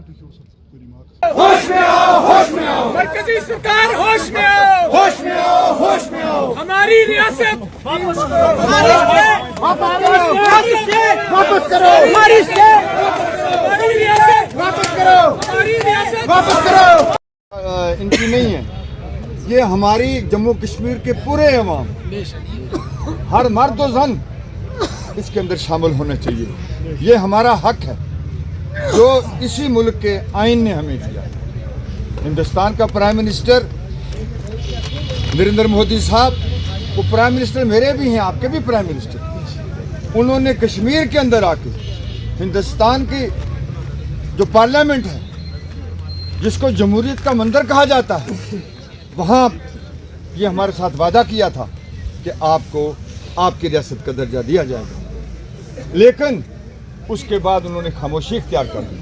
होश में आओ, होश में आओ, मरकजी सरकार होश में आओ, होश में आओ, होश में आओ, हमारी रियासत वापस करो, हमारी रियासत वापस करो, हमारी रियासत वापस करो, हमारी रियासत वापस करो। इनकी नहीं है, ये हमारी जम्मू कश्मीर के पूरे अवाम, हर मर्द और जन इसके अंदर शामिल होना चाहिए। ये हमारा हक है जो इसी मुल्क के आइन ने हमें दिया। हिंदुस्तान का प्राइम मिनिस्टर नरेंद्र मोदी साहब, वो प्राइम मिनिस्टर मेरे भी हैं, आपके भी प्राइम मिनिस्टर, उन्होंने कश्मीर के अंदर आके हिंदुस्तान की जो पार्लियामेंट है, जिसको जमहूरियत का मंदिर कहा जाता है, वहाँ ये हमारे साथ वादा किया था कि आपको आपकी रियासत का दर्जा दिया जाएगा, लेकिन उसके बाद उन्होंने खामोशी इख्तियार कर दी।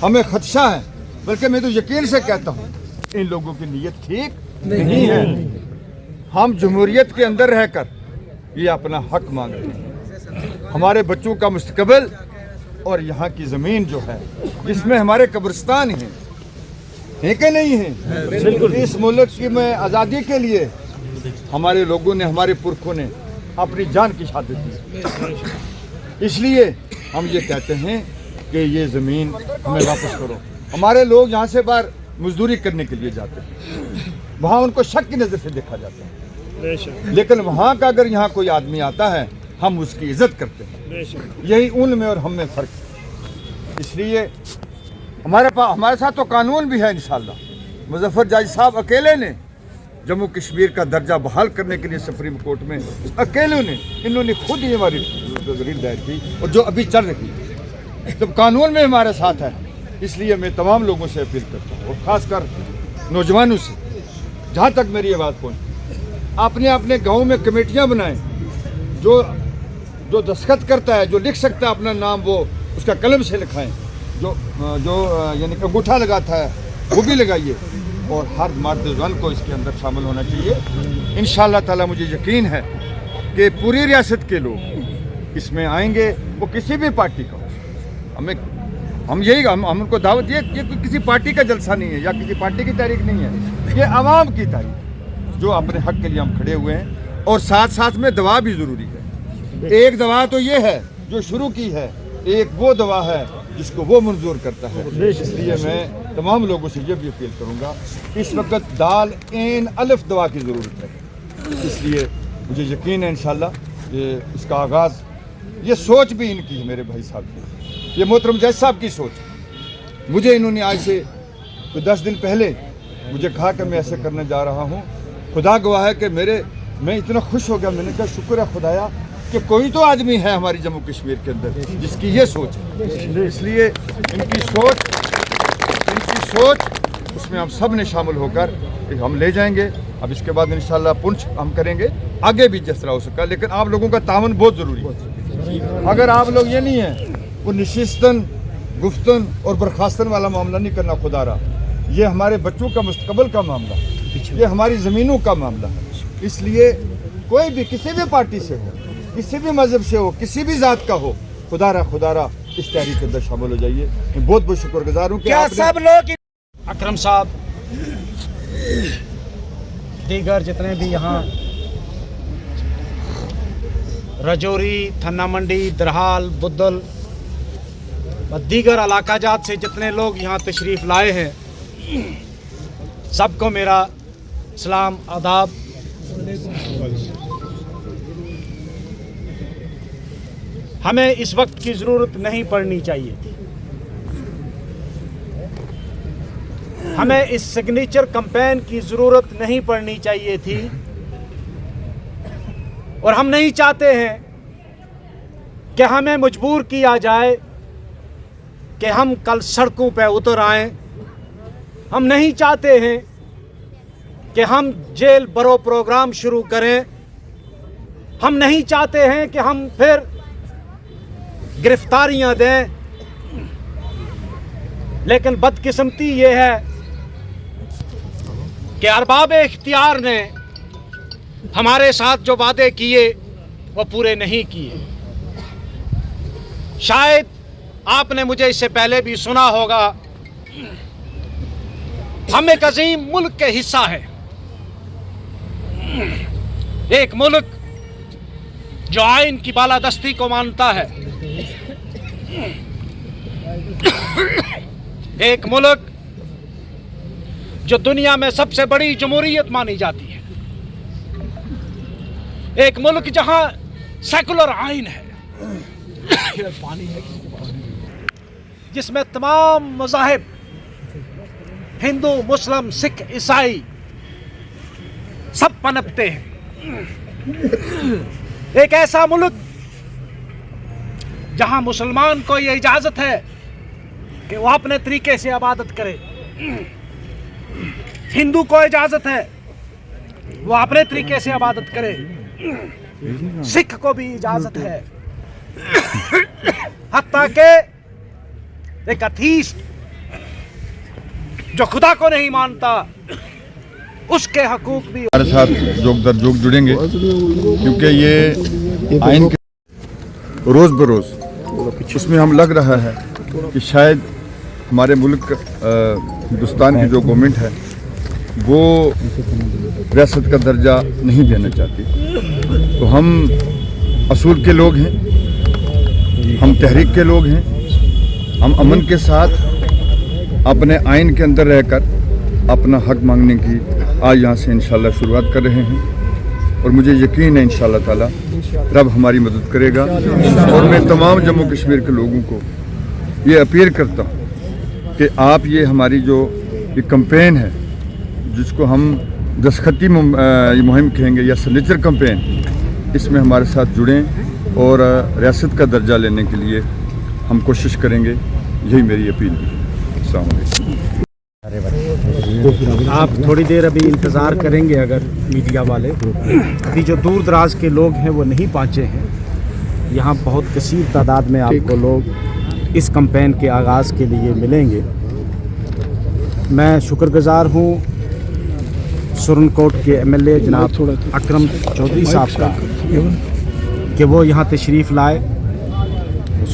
हमें खदशा है, बल्कि मैं तो यकीन से कहता हूँ इन लोगों की नीयत ठीक नहीं है। हम जमहूरियत के अंदर रहकर ये अपना हक मांगते हैं। हमारे बच्चों का मुस्तकबिल और यहाँ की ज़मीन जो है, जिसमें हमारे कब्रिस्तान हैं कि नहीं है, इस मुल्क की में आज़ादी के लिए हमारे लोगों ने, हमारे पुरखों ने अपनी जान की शहादत दी। इसलिए हम ये कहते हैं कि ये ज़मीन हमें वापस करो। हमारे लोग यहाँ से बाहर मजदूरी करने के लिए जाते हैं, वहाँ उनको शक की नज़र से देखा जाता है, लेकिन वहाँ का अगर यहाँ कोई आदमी आता है, हम उसकी इज़्ज़त करते हैं। यही उनमें और हम में फ़र्क है। इसलिए हमारे साथ तो कानून भी है। इंशाअल्लाह मुज़फ़्फ़र जायद साहब अकेले ने जम्मू कश्मीर का दर्जा बहाल करने के लिए सुप्रीम कोर्ट में अकेले ने, इन्होंने खुद ही हमारी दलील दायर की, और जो अभी चल रही है, जब कानून में हमारे साथ है। इसलिए मैं तमाम लोगों से अपील करता हूँ, और ख़ासकर नौजवानों से, जहाँ तक मेरी आवाज़ पहुँचे, अपने अपने गाँव में कमेटियाँ बनाएं। जो दस्तखत करता है, जो लिख सकता है अपना नाम, वो उसका कलम से लिखाएँ। जो यानी अंगूठा लगाता है, वो भी लगाइए, और हर मर्द जन को इसके अंदर शामिल होना चाहिए। इंशाअल्लाह ताला मुझे यकीन है कि पूरी रियासत के लोग इसमें आएंगे, वो किसी भी पार्टी का हो। हम उनको दावत दिए, ये किसी पार्टी का जलसा नहीं है या किसी पार्टी की तारीख नहीं है, ये आवाम की तारीख, जो अपने हक के लिए हम खड़े हुए हैं। और साथ साथ में दवा भी ज़रूरी है। एक दवा तो ये है जो शुरू की है, एक वो दवा है जिसको वो मंजूर करता है। इसलिए मैं तमाम लोगों से ये भी अपील करूंगा, इस वक्त दाल एन अलिफ दवा की ज़रूरत है। इसलिए मुझे यकीन है इंशाअल्लाह ये इसका आगाज़, ये सोच भी इनकी है, मेरे भाई साहब की, ये मोहतरम जज साहब की सोच। मुझे इन्होंने आज से 10 दिन पहले मुझे कहा कि मैं ऐसे करने जा रहा हूँ। खुदा गवाह है कि मैं इतना खुश हो गया। मैंने कहा शुक्र है खुदाया कि कोई तो आदमी है हमारी जम्मू कश्मीर के अंदर जिसकी ये सोच है। इसलिए इनकी सोच उसमें हम सब ने शामिल होकर हम ले जाएंगे। अब इसके बाद इंशाअल्लाह पुंछ हम करेंगे, आगे भी जिस तरह हो सका, लेकिन आप लोगों का तावन बहुत ज़रूरी है। अगर आप लोग ये नहीं है, वो निशिस्तन, गुफ्तन और बर्खास्तन वाला मामला नहीं करना खुदा रहा। ये हमारे बच्चों का मुस्तकबिल का मामला, ये हमारी ज़मीनों का मामला है। इसलिए कोई भी किसी भी पार्टी से हो, किसी भी मजहब से हो, किसी भी ज़ात का हो, खुदा रहा इस तहरीक के अंदर शामिल हो जाइए। मैं बहुत बहुत शुक्रगुजार हूँ कि क्या सब लोग, अकरम साहब, दीगर जितने भी यहाँ रजौरी, थन्ना मंडी, दरहाल, बुद्धल व दीगर इलाका जात से जितने लोग यहाँ तशरीफ़ लाए हैं, सबको मेरा सलाम आदाब। हमें इस वक्त की ज़रूरत नहीं पड़नी चाहिए थी। हमें इस सिग्नेचर कैंपेन की ज़रूरत नहीं पड़नी चाहिए थी, और हम नहीं चाहते हैं कि हमें मजबूर किया जाए कि हम कल सड़कों पर उतर आएं। हम नहीं चाहते हैं कि हम जेल भरो प्रोग्राम शुरू करें। हम नहीं चाहते हैं कि हम फिर गिरफ्तारियां दें। लेकिन बदकिस्मती ये है कि अरबाब इख्तियार ने हमारे साथ जो वादे किए वो पूरे नहीं किए। शायद आपने मुझे इससे पहले भी सुना होगा हम एक अजीम मुल्क के हिस्सा है, एक मुल्क जो आइन की बालादस्ती को मानता है, एक मुल्क जो दुनिया में सबसे बड़ी जमहूरियत मानी जाती है, एक मुल्क जहां सेकुलर आइन है, जिसमें तमाम मज़ाहिब हिंदू, मुस्लिम, सिख, ईसाई सब पनपते हैं। एक ऐसा मुल्क जहां मुसलमान को ये इजाजत है कि वो अपने तरीके से इबादत करे, हिंदू को इजाजत है वो अपने तरीके से इबादत करे, सिख को भी इजाजत है, हत्ता के एक अथीस्ट जो खुदा को नहीं मानता उसके हकूक भी हमारे साथ जोग दर जोग जुड़ेंगे, क्योंकि ये आइन के रोज़ बरोज़ उसमें हम लग रहा है कि शायद हमारे मुल्क हिंदुस्तान की जो गवर्नमेंट है वो रियासत का दर्जा नहीं देना चाहती। तो हम असूल के लोग हैं, हम तहरीक के लोग हैं, हम अमन के साथ अपने आइन के अंदर रहकर अपना हक मांगने की आज यहाँ से इंशाल्लाह शुरुआत कर रहे हैं। और मुझे यकीन है इंशाल्लाह ताला रब हमारी मदद करेगा। और मैं तमाम जम्मू कश्मीर के लोगों को ये अपील करता हूँ कि आप ये हमारी जो ये कैंपेन है, जिसको हम दस्तखती मुहिम कहेंगे या सिग्नेचर कैंपेन, इसमें हमारे साथ जुड़ें और रियासत का दर्जा लेने के लिए हम कोशिश करेंगे। यही मेरी अपील है। अस्सलाम वालेकुम। आप थोड़ी देर अभी इंतज़ार करेंगे अगर मीडिया वाले, अभी जो दूर दराज के लोग हैं वो नहीं पहुँचे हैं। यहाँ बहुत कसीर तादाद में आपको लोग इस कैंपेन के आगाज़ के लिए मिलेंगे। मैं शुक्रगुज़ार हूँ सुरनकोट के एमएलए जनाब अकरम चौधरी साहब का कि वो यहाँ तशरीफ़ लाए,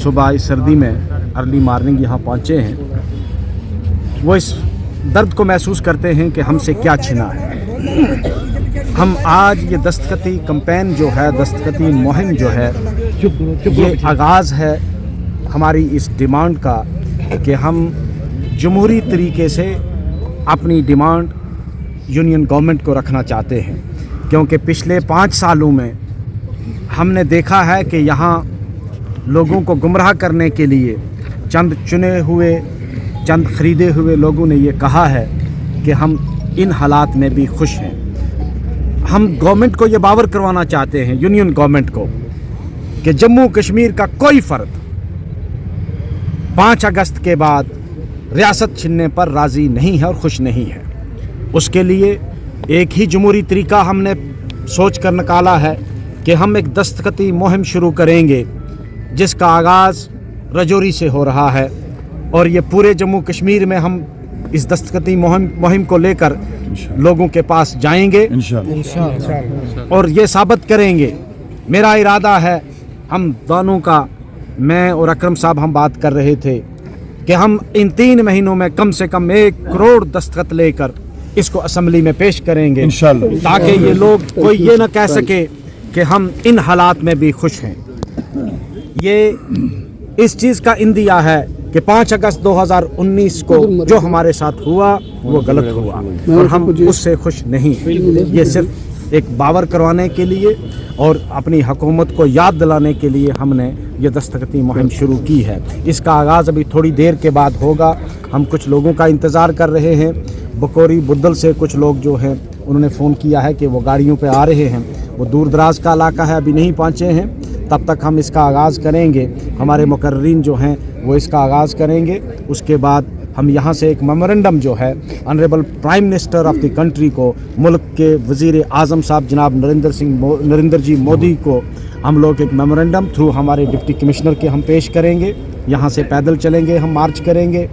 सुबह इस सर्दी में अर्ली मॉर्निंग यहाँ पहुँचे हैं। वो इस दर्द को महसूस करते हैं कि हमसे क्या छिना है। हम आज ये दस्तखती कैंपेन जो है, दस्तखती मुहिम जो है, ये आगाज़ है हमारी इस डिमांड का कि हम जमहूरी तरीके से अपनी डिमांड यूनियन गवर्नमेंट को रखना चाहते हैं। क्योंकि पिछले 5 सालों में हमने देखा है कि यहाँ लोगों को गुमराह करने के लिए चंद चुने हुए, चंद ख़रीदे हुए लोगों ने ये कहा है कि हम इन हालात में भी खुश हैं। हम गवर्नमेंट को ये बावर करवाना चाहते हैं, यूनियन गवर्नमेंट को, कि जम्मू कश्मीर का कोई फ़र्द 5 अगस्त के बाद रियासत छीनने पर राज़ी नहीं है और खुश नहीं है। उसके लिए एक ही जमहूरी तरीका हमने सोच कर निकाला है कि हम एक दस्तखती मुहिम शुरू करेंगे, जिसका आगाज़ रजौरी से हो रहा है। और ये पूरे जम्मू कश्मीर में हम इस दस्तखती मुहिम को लेकर लोगों के पास जाएंगे इंशाअल्लाह और ये साबित करेंगे। मेरा इरादा है, हम दोनों का, मैं और अकरम साहब हम बात कर रहे थे कि हम इन 3 महीनों में कम से कम 1 करोड़ दस्तखत लेकर इसको असम्बली में पेश करेंगे इंशाअल्लाह, ताकि ये लोग कोई ये ना कह सके कि हम इन हालात में भी खुश हैं। ये इस चीज़ का इंदिया है कि 5 अगस्त 2019 को जो हमारे साथ हुआ वो गलत हुआ और हम उससे खुश नहीं हैं। ये सिर्फ एक बावर करवाने के लिए और अपनी हुकूमत को याद दिलाने के लिए हमने ये दस्तखती मुहिम शुरू की है। इसका आगाज़ अभी थोड़ी देर के बाद होगा। हम कुछ लोगों का इंतज़ार कर रहे हैं। बकोरी बुद्दल से कुछ लोग जो हैं उन्होंने फ़ोन किया है कि वो गाड़ियों पे आ रहे हैं। वो दूर दराज का इलाका है, अभी नहीं पहुँचे हैं। तब तक हम इसका आगाज़ करेंगे, हमारे मुकर्रीन जो हैं वो इसका आगाज़ करेंगे। उसके बाद हम यहाँ से एक मेमोरेंडम जो है honourable prime minister of the country को, मुल्क के वज़ीर आज़म साहब जनाब नरेंद्र जी मोदी को हम लोग एक मेमोरेंडम थ्रू हमारे डिप्टी कमिश्नर के हम पेश करेंगे। यहाँ से पैदल चलेंगे, हम मार्च करेंगे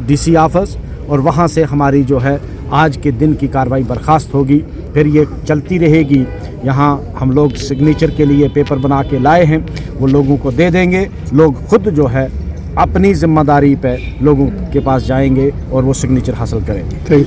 DC ऑफिस और वहाँ से हमारी जो है आज के दिन की कार्रवाई बर्खास्त होगी। फिर ये चलती रहेगी। यहाँ हम लोग सिग्नेचर के लिए पेपर बना के लाए हैं, वो लोगों को दे देंगे। लोग खुद जो है अपनी जिम्मेदारी पे लोगों के पास जाएंगे और वो सिग्नेचर हासिल करेंगे।